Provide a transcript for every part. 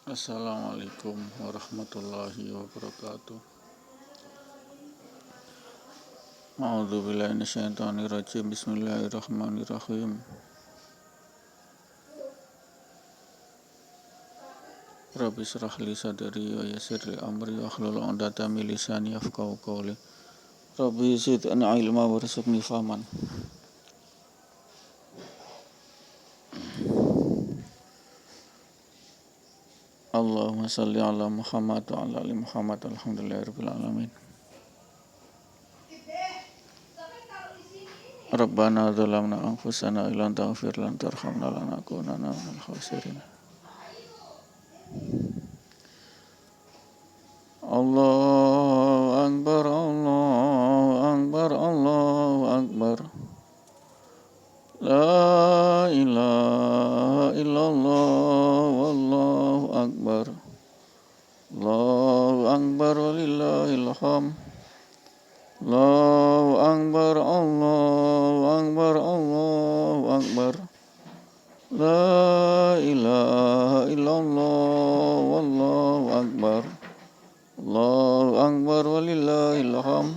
Assalamualaikum warahmatullahi wabarakatuh. A'udzubillahi minasyaitonirrajim. Bismillahirrahmanirrahim. Rabbi shrah li sadri wa yassir li amri wahlul 'uqdatam min lisani yafqahu qawli. Rabbi zidni ilma warzuqni fahman. Allahumma shalli ala Muhammad wa ala ali Muhammad. Alhamdulillahirabbil alamin. Rabbana dzalamna anfusana illam taghfir lana tarhamna lanakunanna minal khasirin. Allahu akbar, Allahu akbar, Allahu akbar. La ilaha illallah, wallahu akbar. Allahu akbar walillahil hamd. Allahu akbar, Allahu akbar, Allahu akbar. La ilaha illallah, wallahu akbar. Allahu akbar walillahil hamd.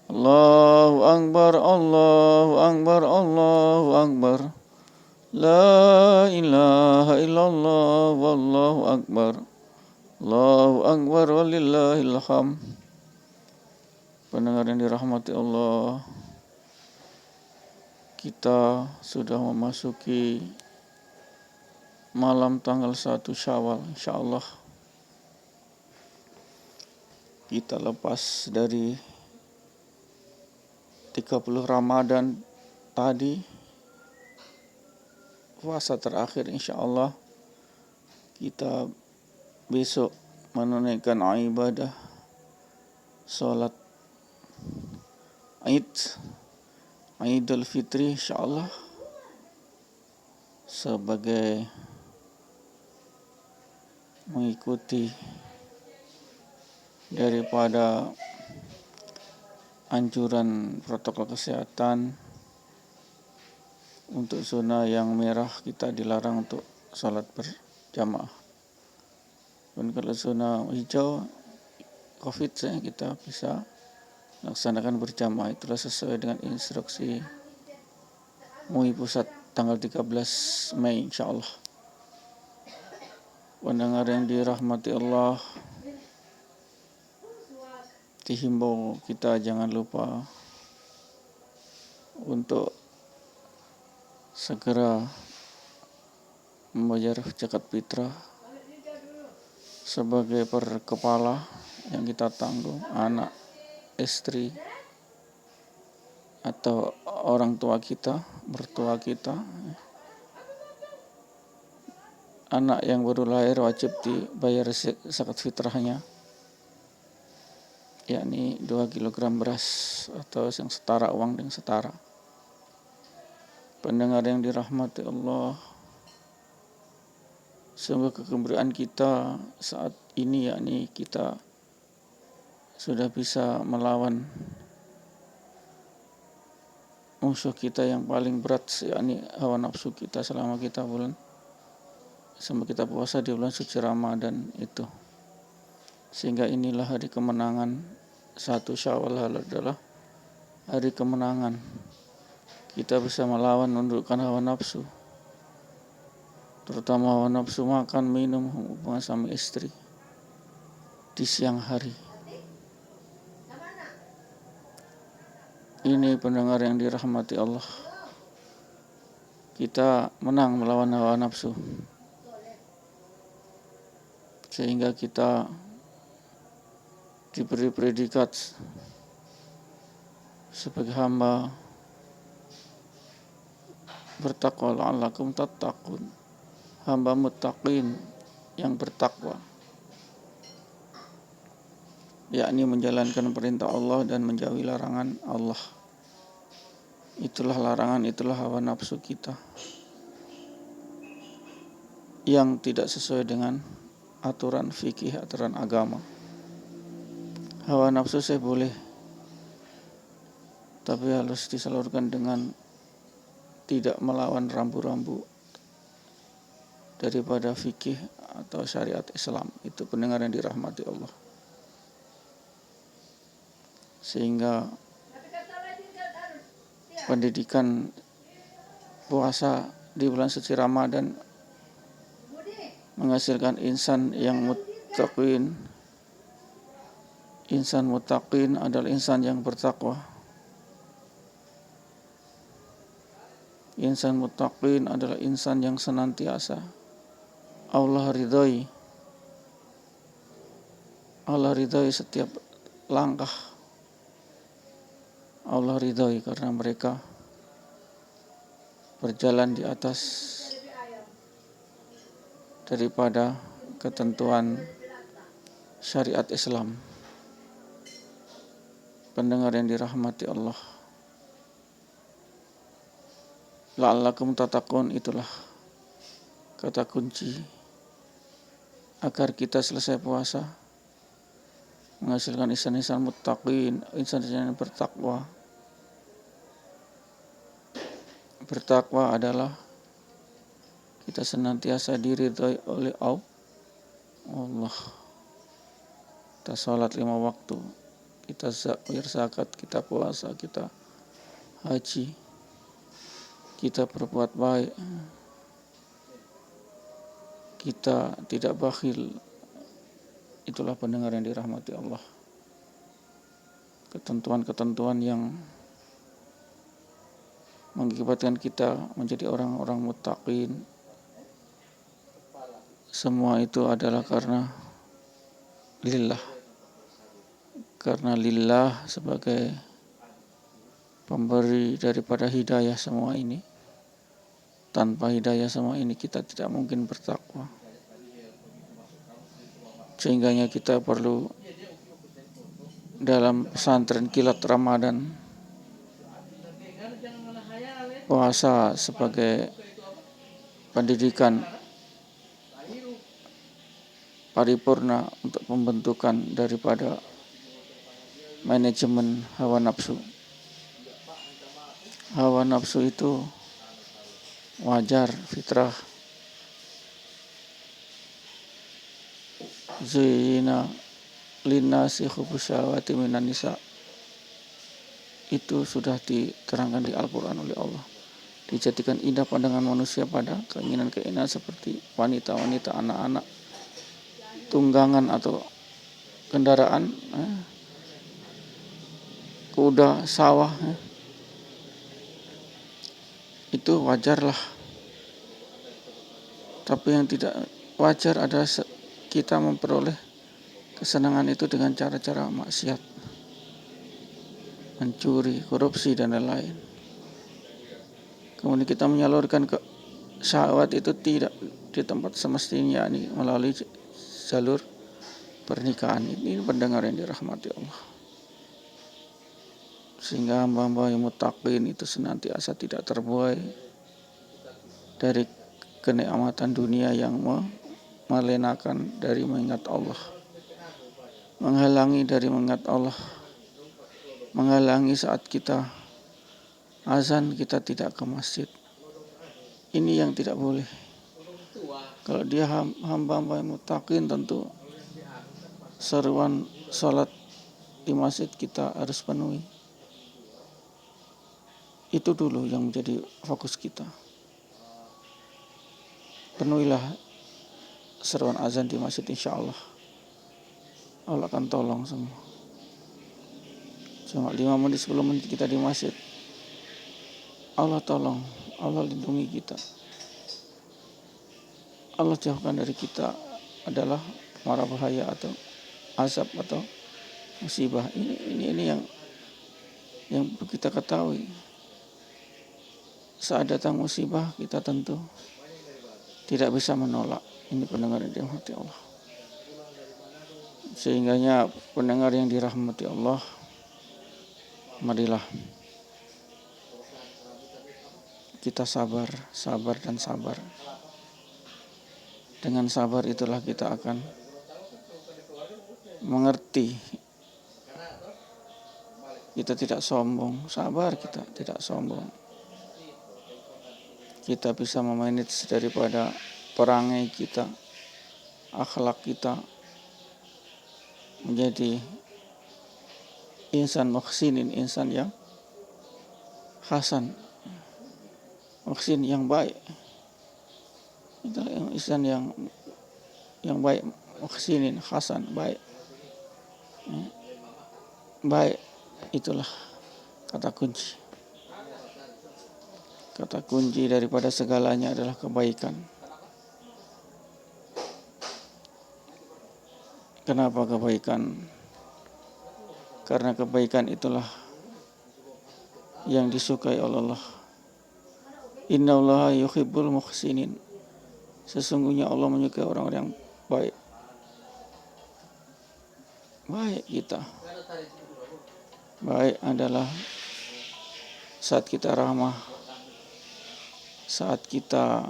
Allahu akbar, Allahu akbar, Allahu akbar. La ilaha illallah, wallahu akbar. Allahu akbar walillahil hamd. Pendengar yang dirahmati Allah, kita sudah memasuki malam tanggal 1 Syawal. Insyaallah kita lepas dari 30 Ramadan tadi, puasa terakhir. Insyaallah kita besok menunaikan ibadah sholat Idul Fitri, insyaallah, sebagai mengikuti daripada anjuran protokol kesehatan. Untuk zona yang merah kita dilarang untuk sholat berjamaah. Dan kalau zona hijau COVID kita bisa laksanakan berjamaah. Itulah sesuai dengan instruksi MUI Pusat tanggal 13 Mei insyaallah. Pendengar yang dirahmati Allah, dihimbau kita jangan lupa untuk segera membayar zakat fitrah sebagai per kepala yang kita tanggung, anak, istri, atau orang tua kita, mertua kita. Anak yang baru lahir wajib dibayar zakat fitrahnya, yakni 2 kg beras atau yang setara, uang yang setara. Pendengar yang dirahmati Allah, semoga kegembiraan kita saat ini, yakni kita sudah bisa melawan musuh kita yang paling berat, yakni hawa nafsu kita selama kita puasa di bulan suci Ramadan itu. Sehingga inilah hari kemenangan. 1 Syawal adalah hari kemenangan. Kita bisa melawan, menundukkan hawa nafsu, terutama hawa nafsu makan, minum, hubungan sama istri di siang hari. Ini pendengar yang dirahmati Allah, kita menang melawan hawa nafsu, sehingga kita diberi predikat sebagai hamba bertakwa, la'allakum tattaqun, hamba muttaqin yang bertakwa, yakni menjalankan perintah Allah dan menjauhi larangan Allah. Itulah larangan, itulah hawa nafsu kita yang tidak sesuai dengan aturan fikih, aturan agama. Hawa nafsu saya boleh, tapi harus disalurkan dengan tidak melawan rambu-rambu daripada fikih atau syariat Islam. Itu pendengar yang dirahmati Allah. Sehingga pendidikan puasa di bulan suci Ramadan menghasilkan insan yang muttaqin. Insan muttaqin adalah insan yang bertakwa. Insan muttaqin adalah insan yang senantiasa Allah ridhoi. Allah ridhoi setiap langkah. Allah ridhoi karena mereka berjalan di atas daripada ketentuan syariat Islam. Pendengar yang dirahmati Allah, la'allakum tattaqun, itulah kata kunci agar kita selesai puasa menghasilkan insan-insan muttaqin, insan-insan yang bertakwa. Bertakwa adalah kita senantiasa diridhai oleh Allah. Kita sholat 5 waktu, kita bayar zakat, kita puasa, kita haji, kita berbuat baik, kita tidak bakhil. Itulah pendengar yang dirahmati Allah. Ketentuan-ketentuan yang mengakibatkan kita menjadi orang-orang muttaqin, semua itu adalah karena lillah. Karena lillah sebagai pemberi daripada hidayah semua ini. Tanpa hidayah semua ini kita tidak mungkin bertakwa. Sehingganya kita perlu dalam pesantren kilat Ramadan puasa sebagai pendidikan paripurna untuk pembentukan daripada manajemen hawa nafsu. Hawa nafsu itu wajar, fitrah. Zina linnasi hubbus syahawati minan nisa. Itu sudah diterangkan di Al-Quran oleh Allah. Dijadikan indah pandangan manusia pada keinginan-keinginan seperti wanita-wanita, anak-anak, tunggangan atau kendaraan, kuda, sawah, itu wajarlah. Tapi yang tidak wajar adalah kita memperoleh kesenangan itu dengan cara-cara maksiat, mencuri, korupsi, dan lain-lain. Kemudian kita menyalurkan ke syahwat itu tidak di tempat semestinya, ini melalui jalur pernikahan. Ini pendengar yang dirahmati Allah. Sehingga hamba-hamba yang muttaqin itu senantiasa tidak terbuai dari kenikmatan dunia yang melenakan dari mengingat Allah, menghalangi dari mengingat Allah, menghalangi saat kita azan kita tidak ke masjid. Ini yang tidak boleh. Kalau dia hamba-hamba yang muttaqin, tentu seruan sholat di masjid kita harus penuhi. Itu dulu yang menjadi fokus kita. Penuhilah seruan azan di masjid, insya Allah. Allah akan tolong semua. Cuma 5 menit 10 menit kita di masjid, Allah tolong, Allah lindungi kita. Allah jauhkan dari kita adalah mara bahaya atau azab atau musibah. Ini yang kita ketahui. Saat datang musibah kita tentu tidak bisa menolak. Ini pendengar yang dirahmati Allah. Sehingganya pendengar yang dirahmati Allah, marilah kita sabar dan sabar. Dengan sabar itulah kita akan mengerti. Kita tidak sombong, sabar, kita tidak sombong. Kita bisa memanage daripada perangai kita, akhlak kita menjadi insan muhsinin, insan yang hasan, muhsin yang baik. Itulah insan yang baik, muhsinin, hasan, baik. Baik, itulah kata kunci. Kata kunci daripada segalanya adalah kebaikan. Kenapa kebaikan? Karena kebaikan itulah yang disukai oleh Allah. Innallaha yuhibbul muhsinin. Sesungguhnya Allah menyukai orang-orang yang baik. Baik kita. Baik adalah saat kita ramah, saat kita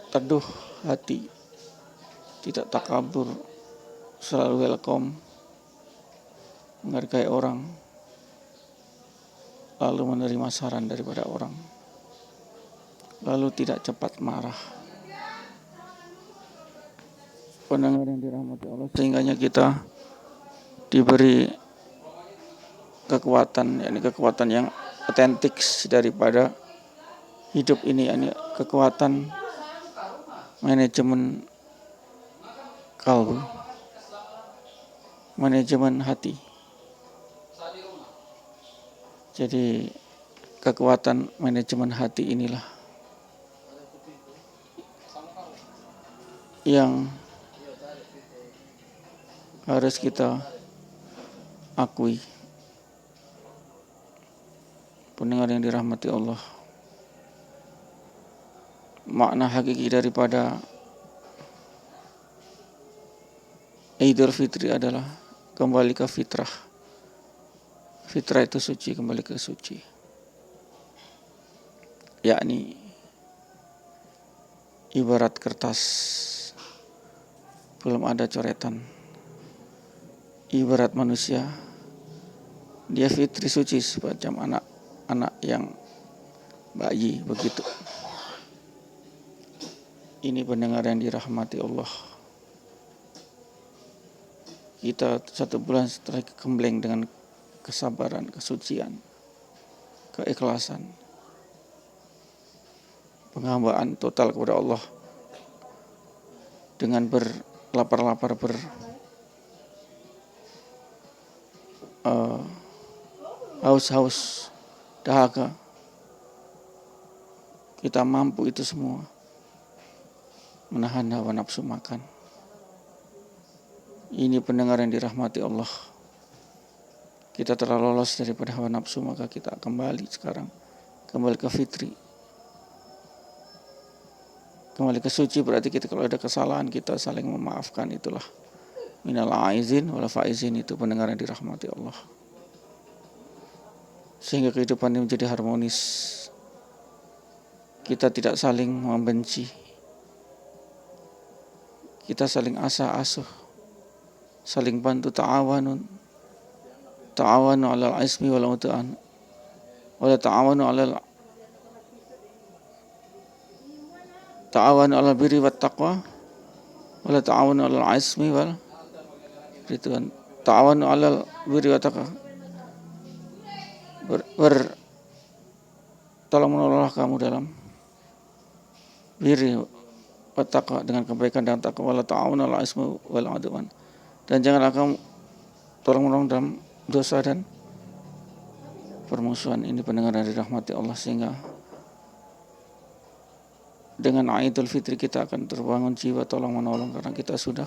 teduh hati, tidak takabur, selalu welcome, menghargai orang, lalu menerima saran daripada orang, lalu tidak cepat marah. Pendengar yang dirahmati Allah, sehingganya kita diberi kekuatan, yakni kekuatan yang otentik daripada hidup ini, yakni kekuatan manajemen kalbu, manajemen hati. Jadi kekuatan manajemen hati inilah yang harus kita akui. Pendengar yang dirahmati Allah, makna hakiki daripada Idul Fitri adalah kembali ke fitrah. Fitrah itu suci, kembali ke suci. Yakni ibarat kertas, belum ada coretan. Ibarat manusia, dia fitri suci semacam anak yang bayi, begitu. Ini pendengar yang dirahmati Allah. Kita 1 bulan setelah gembleng dengan kesabaran, kesucian, keikhlasan, penghambaan total kepada Allah, dengan berlapar-lapar, haus-haus, dahaga. Kita mampu itu semua, menahan hawa nafsu makan. Ini pendengar yang dirahmati Allah. Kita telah lolos daripada hawa nafsu, maka kita kembali sekarang, kembali ke fitri, kembali ke suci. Berarti kita kalau ada kesalahan, kita saling memaafkan. Itulah minal aizin wal faizin, itu pendengar yang dirahmati Allah. Sehingga kehidupan ini menjadi harmonis. Kita tidak saling membenci, kita saling asuh, saling bantu, ta'awanu 'alal ismi wal 'udwan, wa la ta'awanu 'alal birri wat taqwa, wa la ta'awanu 'alal ismi wal ridwan. Ta'awanu 'alal birri wat taqwa, tolong menolonglah kamu dalam birri wat taqwa, dengan kebaikan dan takwa. Wa la ta'awanu 'alal ismi wal 'udwan, dan janganlah kamu tolong menolong dalam dosa dan permusuhan. Ini pendengar dari rahmati Allah. Sehingga dengan Idul Fitri kita akan terbangun jiwa tolong menolong, karena kita sudah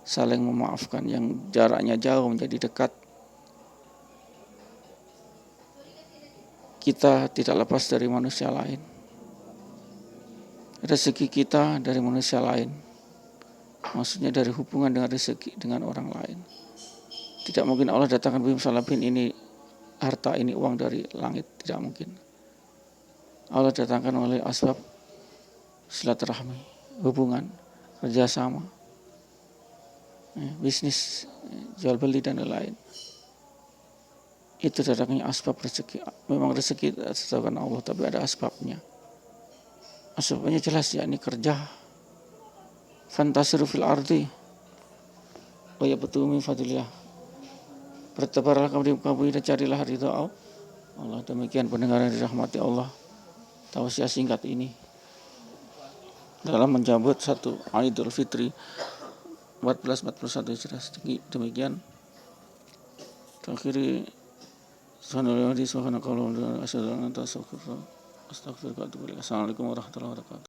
saling memaafkan. Yang jaraknya jauh menjadi dekat. Kita tidak lepas dari manusia lain. Rezeki kita dari manusia lain, maksudnya dari hubungan dengan rezeki dengan orang lain. Tidak mungkin Allah datangkan bim salabin ini harta, ini uang dari langit, tidak mungkin. Allah datangkan oleh asbab silaturahmi, hubungan, kerjasama, bisnis, jual beli dan lain-lain. Itu datangnya asbab rezeki. Memang rezeki disediakan Allah, tapi ada asbabnya. Sebabnya jelas ya, ini kerja. Fantasiru fil ardi wa yabtu min fadlillah. Bertebarlah kamu di muka bumi dan carilah ridha Allah. Demikian pendengar yang dirahmati Allah, tausiah singkat ini dalam menjambut satu Idul Fitri 1441 Hijriah. Demikian akhiri Assalamualaikum warahmatullahi wabarakatuh. Assalamualaikum warahmatullahi wabarakatuh.